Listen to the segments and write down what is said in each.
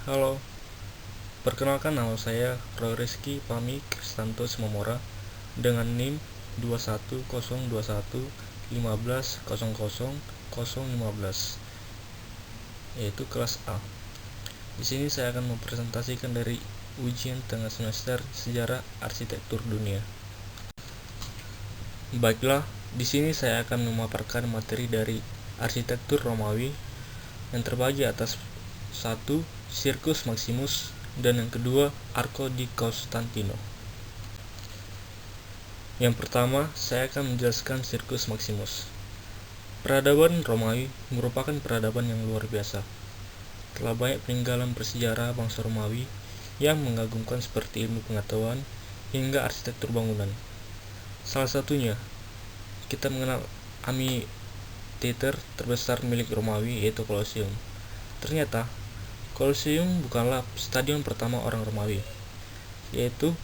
Halo, perkenalkan nama saya Roy Rizky Pami Kristanto Simomora dengan NIM 2102115000015 yaitu kelas A. Di sini saya akan mempresentasikan dari ujian tengah semester Sejarah Arsitektur Dunia. Baiklah, di sini saya akan memaparkan materi dari arsitektur Romawi yang terbagi atas 1. Circus Maximus dan yang kedua Arco di Constantino. Yang pertama, saya akan menjelaskan Circus Maximus. Peradaban Romawi merupakan peradaban yang luar biasa. Telah banyak peninggalan bersejarah bangsa Romawi yang mengagumkan seperti ilmu pengetahuan hingga arsitektur bangunan. Salah satunya, kita mengenal amphitheater terbesar milik Romawi yaitu Colosseum. Ternyata, Colosseum bukanlah stadion pertama orang Romawi, yaitu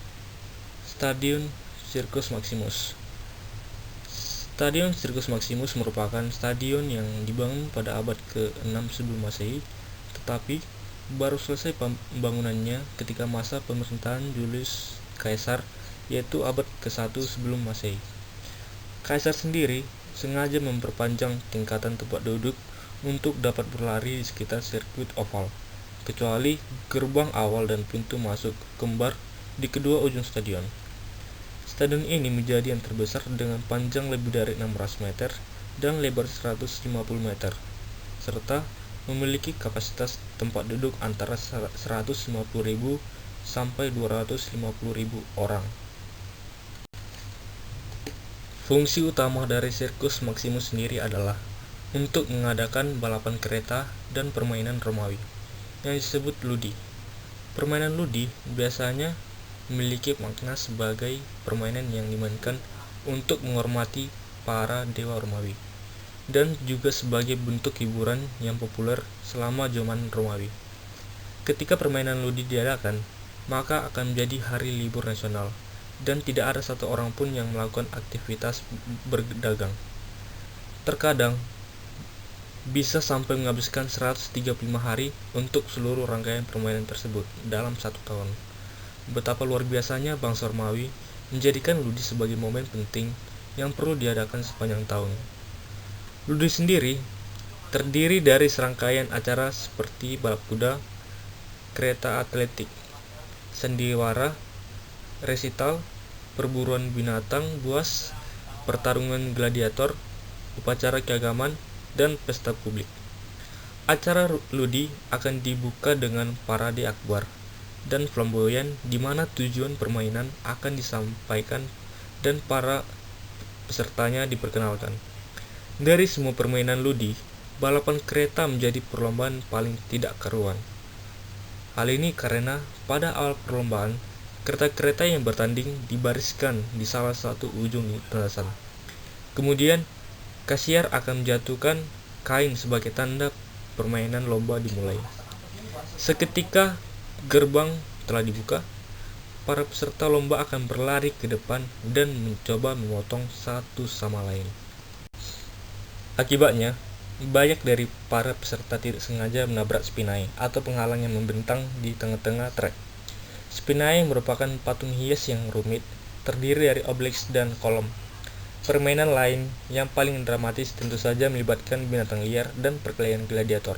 Stadion Circus Maximus. Stadion Circus Maximus merupakan stadion yang dibangun pada abad ke-6 sebelum Masehi, tetapi baru selesai pembangunannya ketika masa pemerintahan Julius Caesar, yaitu abad ke-1 sebelum Masehi. Caesar sendiri sengaja memperpanjang tingkatan tempat duduk untuk dapat berlari di sekitar sirkuit oval, kecuali gerbang awal dan pintu masuk kembar di kedua ujung stadion. Stadion ini menjadi yang terbesar dengan panjang lebih dari 600 meter dan lebar 150 meter, serta memiliki kapasitas tempat duduk antara 150.000 sampai 250.000 orang. Fungsi utama dari Circus Maximus sendiri adalah untuk mengadakan balapan kereta dan permainan Romawi yang disebut ludi. Permainan ludi biasanya memiliki makna sebagai permainan yang dimainkan untuk menghormati para dewa Romawi dan juga sebagai bentuk hiburan yang populer selama zaman Romawi. Ketika permainan ludi diadakan, maka akan menjadi hari libur nasional dan tidak ada satu orang pun yang melakukan aktivitas berdagang. Terkadang bisa sampai menghabiskan 135 hari untuk seluruh rangkaian permainan tersebut dalam satu tahun. Betapa luar biasanya bangsa Romawi menjadikan ludi sebagai momen penting yang perlu diadakan sepanjang tahun. Ludi sendiri terdiri dari serangkaian acara seperti balap kuda, kereta atletik, sandiwara, resital, perburuan binatang buas, pertarungan gladiator, upacara keagamaan, dan pesta publik. Acara ludi akan dibuka dengan parade akbar dan flamboyan di mana tujuan permainan akan disampaikan dan para pesertanya diperkenalkan. Dari semua permainan ludi, balapan kereta menjadi perlombaan paling tidak karuan. Hal ini karena pada awal perlombaan, kereta-kereta yang bertanding dibariskan di salah satu ujung lintasan. Kemudian, kasiar akan menjatuhkan kain sebagai tanda permainan lomba dimulai. Seketika gerbang telah dibuka, para peserta lomba akan berlari ke depan dan mencoba memotong satu sama lain. Akibatnya, banyak dari para peserta tidak sengaja menabrak spinai atau penghalang yang membentang di tengah-tengah trek. Spinai merupakan patung hias yang rumit, terdiri dari obelisk dan kolom. Permainan lain yang paling dramatis tentu saja melibatkan binatang liar dan perkelahian gladiator.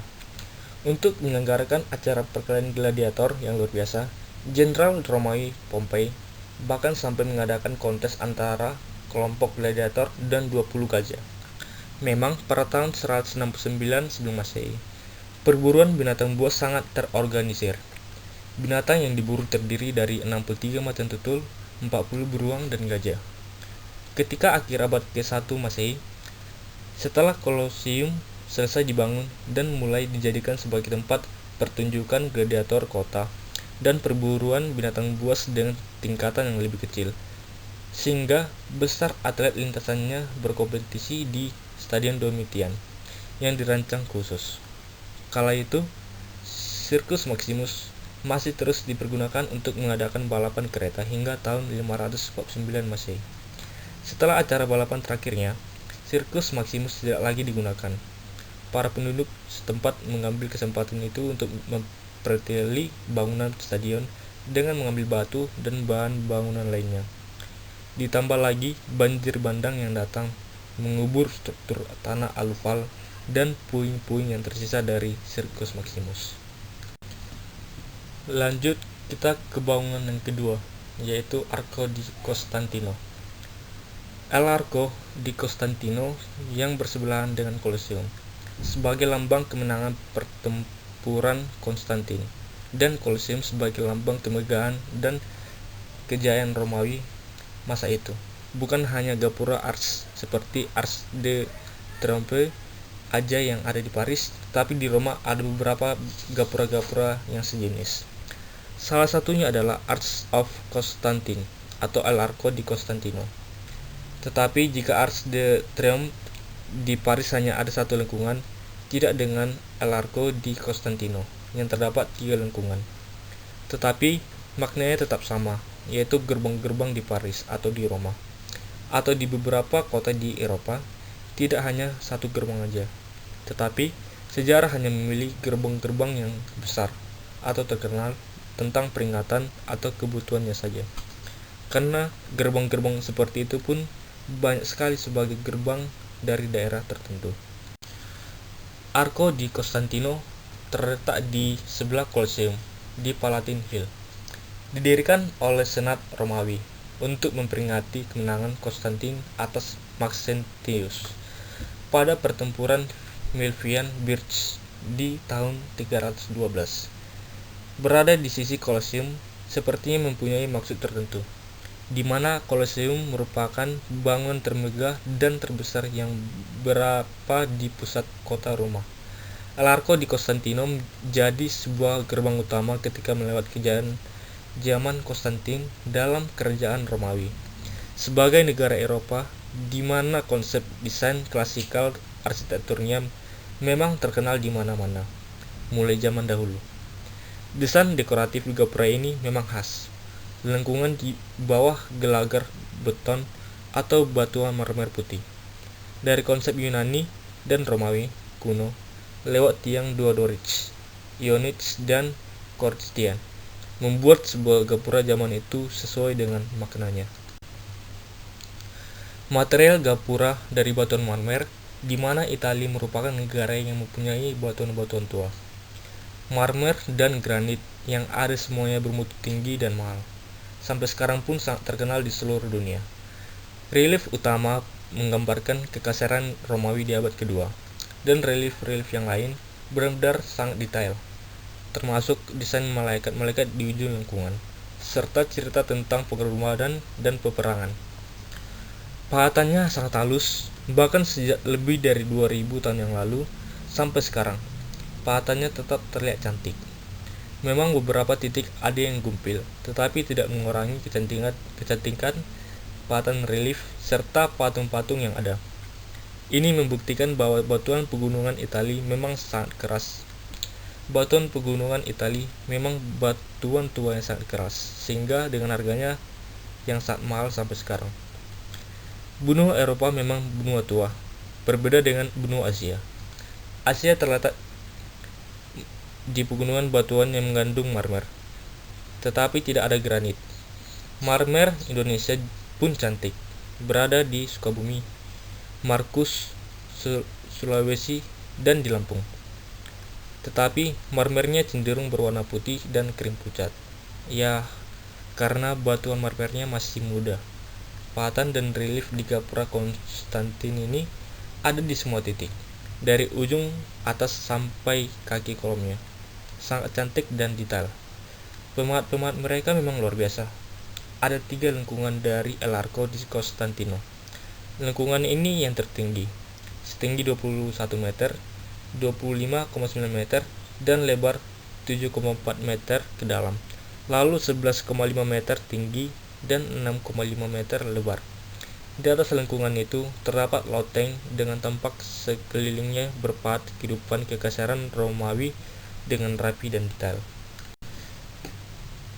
Untuk menyelenggarakan acara perkelahian gladiator yang luar biasa, Jenderal Romawi Pompei bahkan sampai mengadakan kontes antara kelompok gladiator dan 20 gajah. Memang pada tahun 169 sebelum Masehi, perburuan binatang buas sangat terorganisir. Binatang yang diburu terdiri dari 63 macan tutul, 40 beruang, dan gajah. Ketika akhir abad ke-1 Masehi, setelah Colosseum selesai dibangun dan mulai dijadikan sebagai tempat pertunjukan gladiator kota dan perburuan binatang buas dengan tingkatan yang lebih kecil, sehingga besar atlet lintasannya berkompetisi di Stadion Domitian yang dirancang khusus. Kala itu, Circus Maximus masih terus dipergunakan untuk mengadakan balapan kereta hingga tahun 549 Masehi. Setelah acara balapan terakhirnya, Circus Maximus tidak lagi digunakan. Para penduduk setempat mengambil kesempatan itu untuk memperteli bangunan stadion dengan mengambil batu dan bahan bangunan lainnya. Ditambah lagi banjir bandang yang datang mengubur struktur tanah alufal dan puing-puing yang tersisa dari Sirkus Maximus. Lanjut kita ke bangunan yang kedua, yaitu Arco di Costantino. El Arco di Costantino yang bersebelahan dengan Colosseum sebagai lambang kemenangan pertempuran Konstantin, dan Colosseum sebagai lambang kemegahan dan kejayaan Romawi masa itu. Bukan hanya gapura Ars seperti Ars de Triomphe aja yang ada di Paris, tapi di Roma ada beberapa gapura-gapura yang sejenis. Salah satunya adalah Arch of Constantine atau El Arco di Costantino. Tetapi jika Arch de Triomphe di Paris hanya ada satu lengkungan, tidak dengan El Arco di Costantino yang terdapat 3 lengkungan. Tetapi maknanya tetap sama, yaitu gerbang-gerbang di Paris atau di Roma, atau di beberapa kota di Eropa. Tidak hanya satu gerbang aja, tetapi sejarah hanya memilih gerbang-gerbang yang besar atau terkenal tentang peringatan atau kebutuhannya saja. Karena gerbang-gerbang seperti itu pun banyak sekali sebagai gerbang dari daerah tertentu. Arco di Costantino terletak di sebelah Colosseum di Palatine Hill. Didirikan oleh Senat Romawi untuk memperingati kemenangan Konstantin atas Maxentius pada pertempuran Milvian Birch di tahun 312. Berada di sisi Colosseum sepertinya mempunyai maksud tertentu, di mana Colosseum merupakan bangunan termegah dan terbesar yang berada di pusat kota Roma. El Arco di Costantino menjadi sebuah gerbang utama ketika melewati kejayaan zaman Konstantin dalam kerajaan Romawi. Sebagai negara Eropa di mana konsep desain klasikal arsitekturnya memang terkenal di mana-mana, mulai zaman dahulu. Desain dekoratif gapura ini memang khas. Lengkungan di bawah gelagar beton atau batuan marmer putih. Dari konsep Yunani dan Romawi kuno lewat tiang dua Doric, Ionic dan Corinthian, membuat sebuah gapura zaman itu sesuai dengan maknanya. Material gapura dari batuan marmer, di mana Italia merupakan negara yang mempunyai batuan-batuan tua. Marmer dan granit yang ada semuanya bermutu tinggi dan mahal. Sampai sekarang pun sangat terkenal di seluruh dunia. Relief utama menggambarkan kekaisaran Romawi di abad kedua, dan relief-relief yang lain benar-benar sangat detail, termasuk desain malaikat-malaikat di ujung lengkungan, serta cerita tentang pengorbanan dan peperangan. Pahatannya sangat halus, bahkan sejak lebih dari 2000 tahun yang lalu sampai sekarang. Pahatannya tetap terlihat cantik. Memang beberapa titik ada yang gumpil, tetapi tidak mengurangi kecantikan pahatan relief serta patung-patung yang ada. Ini membuktikan bahwa batuan pegunungan Italia memang sangat keras. Batuan pegunungan Italia memang batuan tua yang sangat keras, sehingga dengan harganya yang sangat mahal sampai sekarang. Benua Eropa memang benua tua, berbeda dengan benua Asia. Asia terletak di pegunungan batuan yang mengandung marmer, tetapi tidak ada granit. Marmer Indonesia pun cantik, berada di Sukabumi, Markus, Sulawesi, dan di Lampung. Tetapi marmernya cenderung berwarna putih dan krim pucat. Ya, karena batuan marmernya masih muda. Pahatan dan relief di gapura Konstantin ini ada di semua titik, dari ujung atas sampai kaki kolomnya. Sangat cantik dan detail. Pemahat-pemahat mereka memang luar biasa. Ada 3 lengkungan dari El Arco di Costantino. Lengkungan ini yang tertinggi, setinggi 21 meter, 25,9 meter, dan lebar 7,4 meter ke dalam, lalu 11,5 meter tinggi dan 6,5 meter lebar. Di atas lengkungan itu terdapat loteng dengan tampak sekelilingnya berpahat kehidupan kekaisaran Romawi dengan rapi dan detail.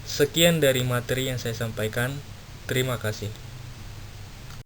Sekian dari materi yang saya sampaikan. Terima kasih.